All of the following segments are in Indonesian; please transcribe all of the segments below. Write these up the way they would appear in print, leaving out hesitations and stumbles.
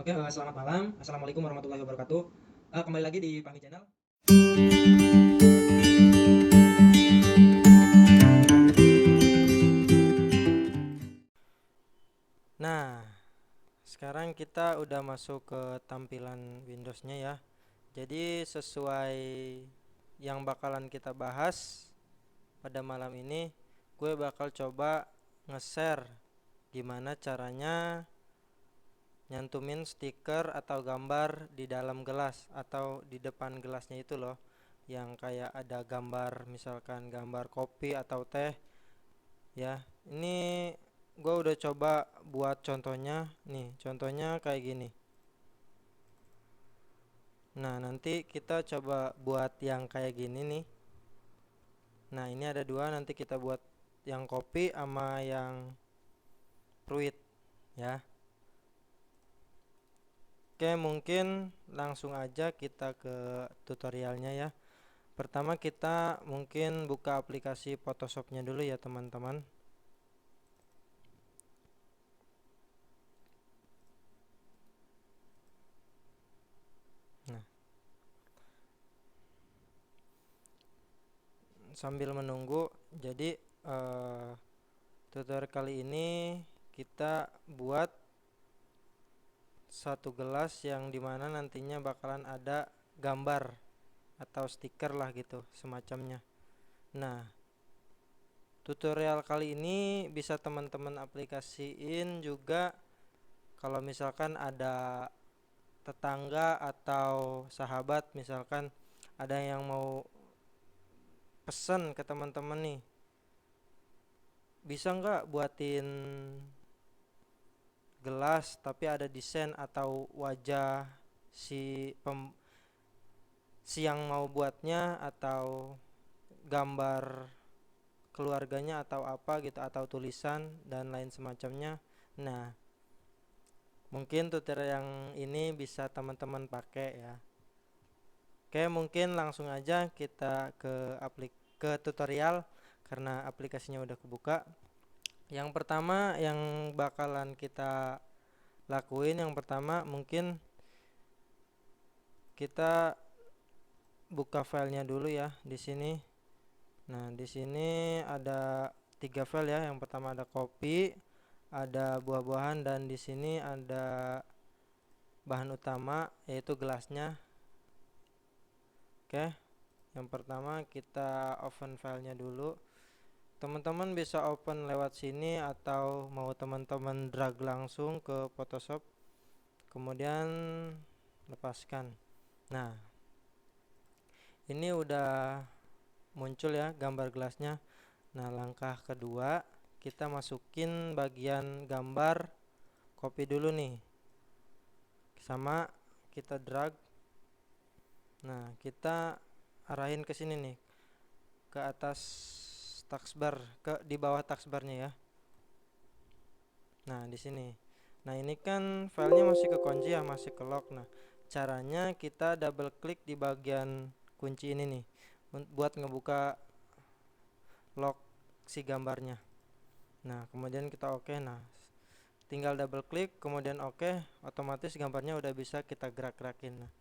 Oke, selamat malam. Assalamualaikum warahmatullahi wabarakatuh. Kembali lagi di Pami Channel. Nah, sekarang kita udah masuk ke tampilan Windows-nya ya. Jadi sesuai yang bakalan kita bahas pada malam ini, gue bakal coba nge-share gimana caranya nyantumin stiker atau gambar di dalam gelas atau di depan gelasnya itu loh, yang kayak ada gambar, misalkan gambar kopi atau teh ya. Ini gue udah coba buat contohnya nih, contohnya kayak gini. Nah, nanti kita coba buat yang kayak gini nih. Nah, ini ada dua, nanti kita buat yang kopi sama yang fruit ya. Oke, mungkin langsung aja kita ke tutorialnya ya. Pertama kita mungkin buka aplikasi Photoshopnya dulu ya teman-teman. Nah, sambil menunggu, jadi tutorial kali ini kita buat satu gelas yang dimana nantinya bakalan ada gambar atau stiker lah gitu semacamnya. Nah, tutorial kali ini bisa teman-teman aplikasiin juga kalau misalkan ada tetangga atau sahabat, misalkan ada yang mau pesen ke teman-teman nih, bisa nggak buatin gelas tapi ada desain atau wajah si si yang mau buatnya, atau gambar keluarganya atau apa gitu, atau tulisan dan lain semacamnya. Nah, mungkin tutorial yang ini bisa teman-teman pakai ya. Oke, mungkin langsung aja kita ke tutorial karena aplikasinya udah kebuka. Yang pertama yang bakalan kita lakuin, yang pertama mungkin kita buka filenya dulu ya di sini. Nah, di sini ada 3 file ya. Yang pertama ada kopi, ada buah-buahan, dan di sini ada bahan utama yaitu gelasnya. Oke. Yang pertama kita open filenya dulu. Teman-teman bisa open lewat sini atau mau teman-teman drag langsung ke Photoshop, kemudian lepaskan. Nah, ini udah muncul ya gambar gelasnya. Nah, langkah kedua kita masukin bagian gambar kopi dulu nih, sama kita drag. Nah, kita arahin ke sini nih, ke atas taskbar, di bawah taskbarnya ya. Nah, di sini. Nah, ini kan filenya masih kekunci ya, masih ke lock. Nah, caranya kita double klik di bagian kunci ini nih buat ngebuka lock si gambarnya. Nah, kemudian kita oke. Nah, tinggal double klik kemudian oke, otomatis gambarnya udah bisa kita gerak-gerakin. Nah,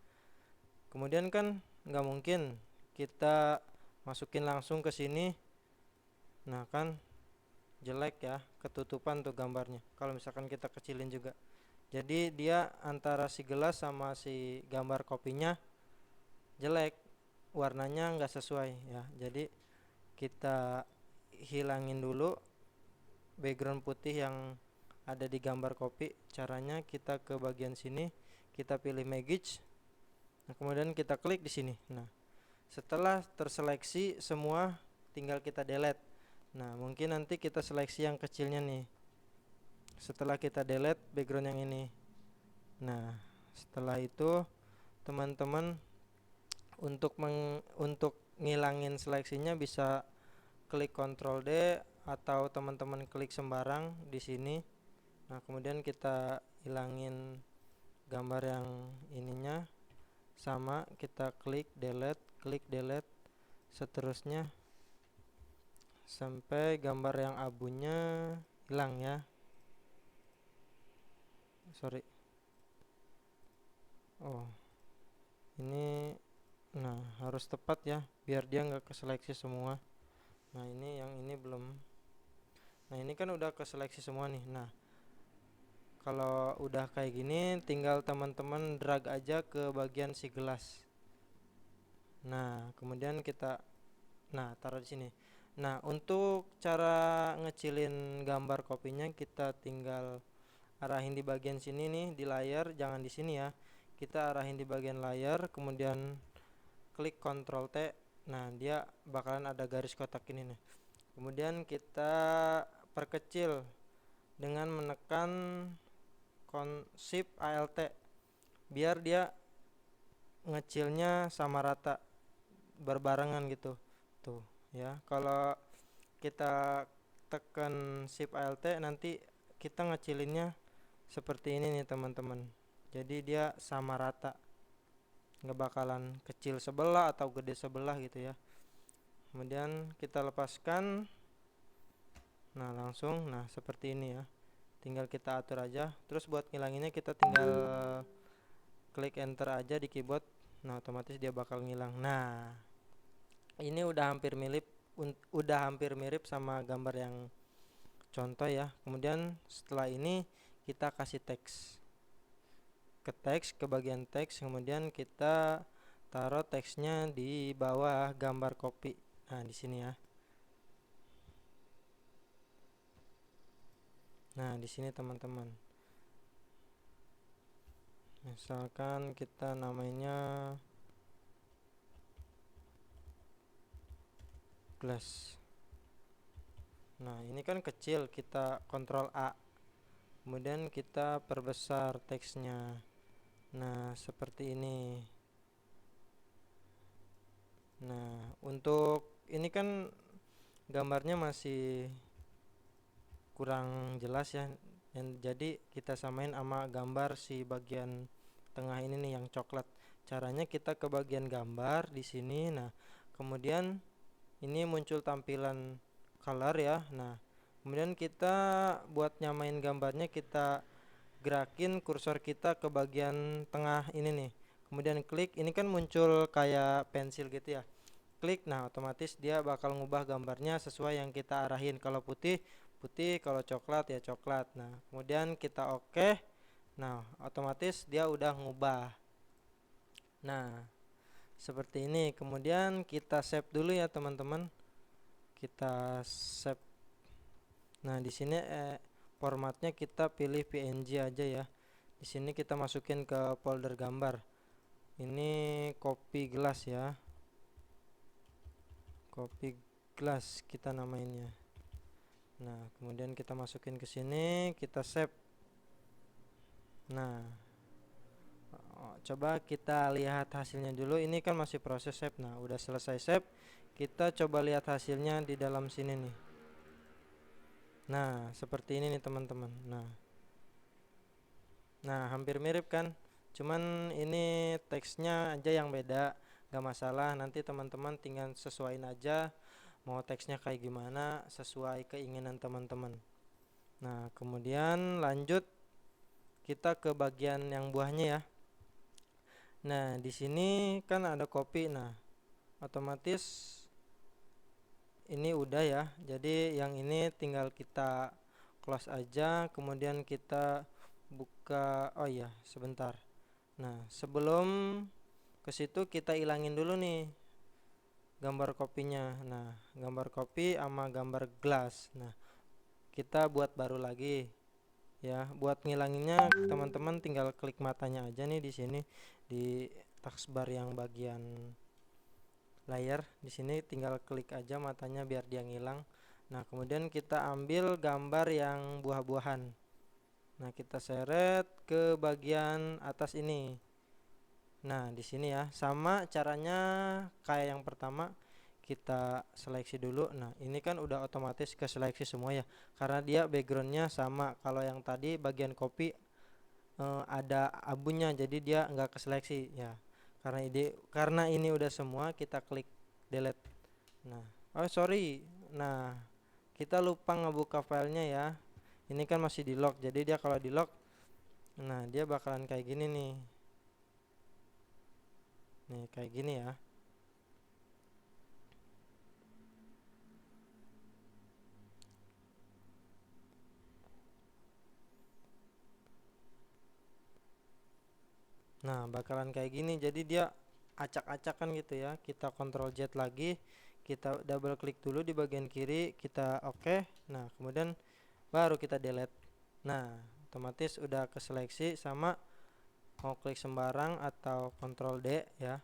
kemudian kan nggak mungkin kita masukin langsung ke sini. Nah, kan jelek ya, ketutupan tuh gambarnya kalau misalkan kita kecilin juga. Jadi dia antara si gelas sama si gambar kopinya jelek, warnanya nggak sesuai ya. Jadi kita hilangin dulu background putih yang ada di gambar kopi. Caranya kita ke bagian sini, kita pilih Magic. Nah, kemudian kita klik di sini. Nah, setelah terseleksi semua, tinggal kita delete. Nah, mungkin nanti kita seleksi yang kecilnya nih setelah kita delete background yang ini. Nah, setelah itu teman-teman untuk ngilangin seleksinya bisa klik Ctrl D atau teman-teman klik sembarang di sini. Nah, kemudian kita hilangin gambar yang ininya, sama kita klik delete seterusnya sampai gambar yang abunya hilang ya. Sorry. Ini nah harus tepat ya biar dia nggak keseleksi semua. Nah ini yang ini belum. Nah ini kan udah keseleksi semua nih. Nah kalau udah kayak gini tinggal teman-teman drag aja ke bagian si gelas. Nah kemudian kita taruh di sini. Nah untuk cara ngecilin gambar kopinya kita tinggal arahin di bagian sini nih di layar, jangan di sini ya. Kita arahin di bagian layar, kemudian klik Ctrl T. Nah dia bakalan ada garis kotak ini nih. Kemudian kita perkecil dengan menekan Shift Alt biar dia ngecilnya sama rata berbarengan gitu tuh ya. Kalau kita tekan Shift Alt nanti kita ngecilinnya seperti ini nih teman-teman, jadi dia sama rata, nggak bakalan kecil sebelah atau gede sebelah gitu ya. Kemudian kita lepaskan. Nah langsung seperti ini ya, tinggal kita atur aja. Terus buat ngilanginnya kita tinggal klik enter aja di keyboard. Nah otomatis dia bakal ngilang. Nah ini udah hampir mirip sama gambar yang contoh ya. Kemudian setelah ini kita kasih teks ke bagian teks, kemudian kita taruh teksnya di bawah gambar kopi. Nah di sini ya. Nah di sini teman-teman, misalkan kita namanya glass. Nah ini kan kecil, kita Ctrl A, kemudian kita perbesar teksnya. Nah seperti ini. Nah untuk ini kan gambarnya masih kurang jelas ya, dan jadi kita samain sama gambar si bagian tengah ini nih yang coklat. Caranya kita ke bagian gambar di sini. Nah kemudian ini muncul tampilan color ya. Nah kemudian kita buat nyamain gambarnya, kita gerakin kursor kita ke bagian tengah ini nih, kemudian klik. Ini kan muncul kayak pensil gitu ya, klik. Nah otomatis dia bakal ngubah gambarnya sesuai yang kita arahin. Kalau putih putih, kalau coklat ya coklat. Nah kemudian kita oke. Nah otomatis dia udah ngubah. Nah seperti ini. Kemudian kita save dulu ya teman-teman, kita save. Nah di sini formatnya kita pilih PNG aja ya. Di sini kita masukin ke folder gambar. Ini copy glass ya, copy glass kita namainnya. Nah kemudian kita masukin ke sini, kita save. Nah coba kita lihat hasilnya dulu. Ini kan masih proses save. Nah udah selesai save, kita coba lihat hasilnya di dalam sini nih. Nah seperti ini nih teman-teman. Nah hampir mirip kan, cuman ini teksnya aja yang beda. Gak masalah, nanti teman-teman tinggal sesuaiin aja mau teksnya kayak gimana sesuai keinginan teman-teman. Nah kemudian lanjut kita ke bagian yang buahnya ya. Nah di sini kan ada kopi. Nah otomatis ini udah ya, jadi yang ini tinggal kita close aja, kemudian kita buka. Oh iya sebentar. Nah sebelum ke situ kita ilangin dulu nih gambar kopinya. Nah gambar kopi sama gambar gelas. Nah kita buat baru lagi ya. Buat ngilanginnya teman-teman tinggal klik matanya aja nih di sini di taskbar yang bagian layar. Di sini tinggal klik aja matanya biar dia ngilang. Nah kemudian kita ambil gambar yang buah-buahan. Nah kita seret ke bagian atas ini. Nah di sini ya sama caranya kayak yang pertama, kita seleksi dulu. Nah ini kan udah otomatis ke seleksi semua ya, karena dia backgroundnya sama. Kalau yang tadi bagian kopi ada abunya, jadi dia nggak keseleksi ya. Karena ini udah semua, kita klik delete. Nah sorry, nah kita lupa ngebuka filenya ya. Ini kan masih di lock, jadi dia kalau di lock, nah dia bakalan kayak gini nih. Nih kayak gini ya. Nah bakalan kayak gini, jadi dia acak-acakan gitu ya. Kita Ctrl Z lagi, kita double klik dulu di bagian kiri, kita oke. Nah kemudian baru kita delete. Nah otomatis udah keseleksi, sama mau klik sembarang atau Ctrl D ya.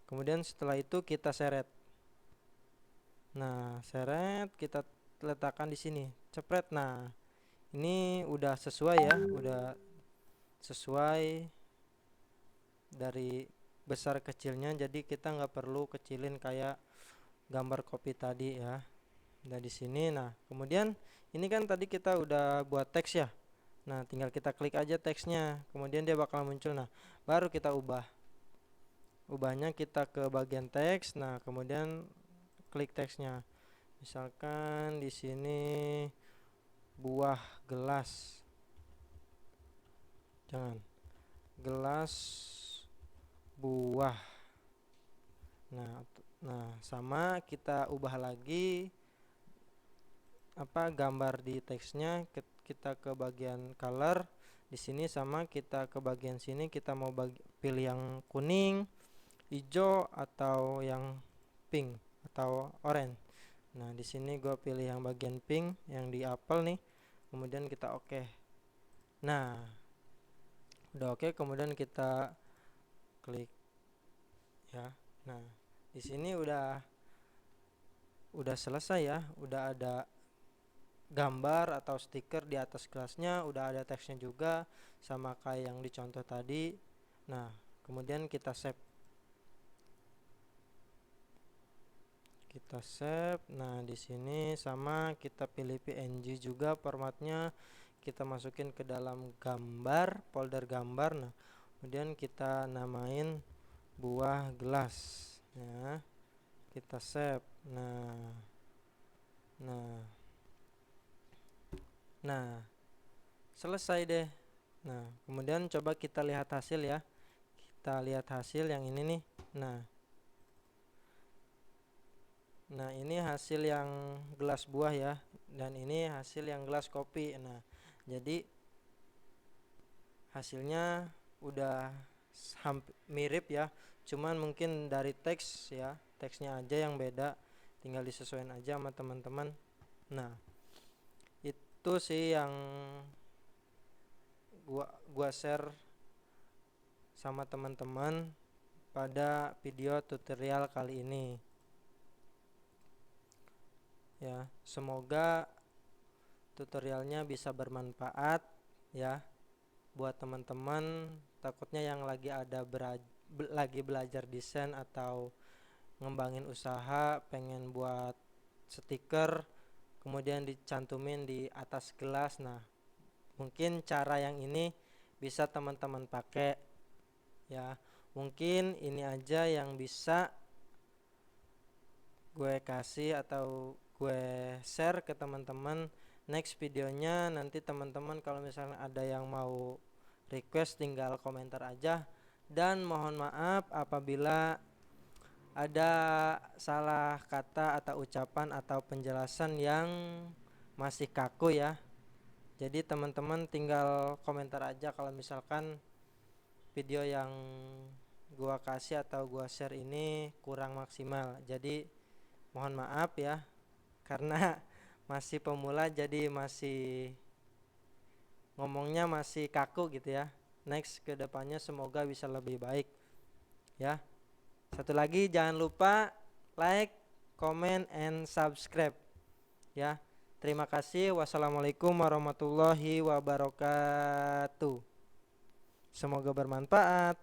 Kemudian setelah itu kita seret. Nah seret, kita letakkan di sini, cepret. Nah ini udah sesuai ya, udah sesuai dari besar kecilnya, jadi kita nggak perlu kecilin kayak gambar copy tadi ya. Nah di sini, nah kemudian ini kan tadi kita udah buat teks ya. Nah tinggal kita klik aja teksnya, kemudian dia bakal muncul. Nah baru kita ubahnya kita ke bagian teks. Nah kemudian klik teksnya, misalkan di sini buah gelas, jangan gelas buah. Nah sama kita ubah lagi apa gambar di teksnya, kita ke bagian color di sini, sama kita ke bagian sini, kita mau pilih yang kuning, hijau, atau yang pink atau orange. Nah di sini gue pilih yang bagian pink, yang di apple nih. Kemudian kita oke. Nah udah oke, kemudian kita klik ya. Nah di sini udah selesai ya, udah ada gambar atau stiker di atas gelasnya, udah ada teksnya juga sama kayak yang dicontoh tadi. Nah kemudian kita save. Nah di sini sama kita pilih PNG juga formatnya, kita masukin ke dalam gambar, folder gambar. Nah kemudian kita namain buah gelas ya, kita save. Nah selesai deh. Nah kemudian coba kita lihat hasil ya, kita lihat hasil yang ini nih. Nah ini hasil yang gelas buah ya, dan ini hasil yang gelas kopi. Nah jadi hasilnya udah mirip ya, cuman mungkin dari teks ya, teksnya aja yang beda, tinggal disesuaikan aja sama teman-teman. Nah itu sih yang gua share sama teman-teman pada video tutorial kali ini ya. Semoga tutorialnya bisa bermanfaat ya buat teman-teman. Takutnya yang lagi lagi belajar desain atau ngembangin usaha, pengen buat stiker kemudian dicantumin di atas gelas. Nah mungkin cara yang ini bisa teman-teman pakai ya. Mungkin ini aja yang bisa gue kasih atau gue share ke teman-teman. Next videonya nanti teman-teman kalau misalnya ada yang mau request, tinggal komentar aja. Dan mohon maaf apabila ada salah kata atau ucapan atau penjelasan yang masih kaku ya. Jadi teman-teman tinggal komentar aja kalau misalkan video yang gua kasih atau gua share ini kurang maksimal. Jadi mohon maaf ya, karena masih pemula, jadi masih ngomongnya masih kaku gitu ya. Next kedepannya semoga bisa lebih baik ya. Satu lagi, jangan lupa like, comment, and subscribe ya. Terima kasih. Wassalamualaikum warahmatullahi wabarakatuh. Semoga bermanfaat.